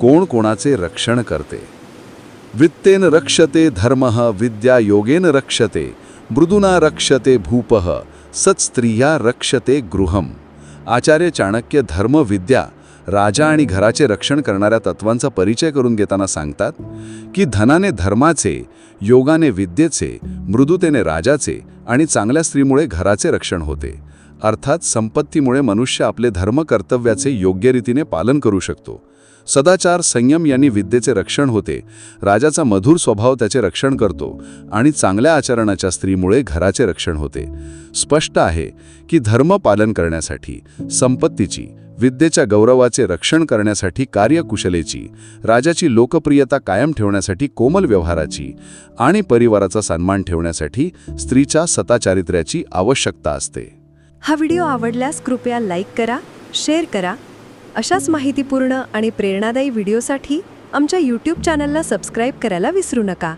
कोण कोणाचे रक्षण करते. वित्तेन रक्षते धर्मः विद्या योगेन रक्षते मृदुना रक्षते भूपः सत्स्त्रिया रक्षते गृहम. आचार्य चाणक्य धर्म विद्या राजा आणि घराचे रक्षण करणाऱ्या तत्वांचा परिचय करून घेताना सांगतात की धनाने धर्माचे, योगाने विद्येचे, मृदुतेने राजाचे आणि चांगल्या स्त्रीमुळे घराचे रक्षण होते. अर्थात संपत्तीमुळे मनुष्य आपले धर्म कर्तव्याचे योग्य रीतीने पालन करू शकतो. सदाचार संयम यांनी विद्येचे रक्षण होते, राजाचा मधुर स्वभाव त्याचे रक्षण करतो आणि चांगल्या आचरणाच्या स्त्रीमुळे घराचे रक्षण होते. स्पष्ट आहे की धर्म पालन करण्यासाठी, संपत्तीची, विद्येच्या गौरवाचे रक्षण करण्यासाठी कार्यकुशलेची, राजाची लोकप्रियता कायम ठेवण्यासाठी कोमल व्यवहाराची आणि परिवाराचा सन्मान ठेवण्यासाठी स्त्रीच्या सदाचारित्र्याची आवश्यकता असते. हा व्हिडिओ आवडल्यास कृपया लाईक करा, शेअर करा. अशाच माहितीपूर्ण आणि प्रेरणादायी व्हिडिओसाठी आमच्या YouTube चॅनलला सबस्क्राईब करायला विसरू नका.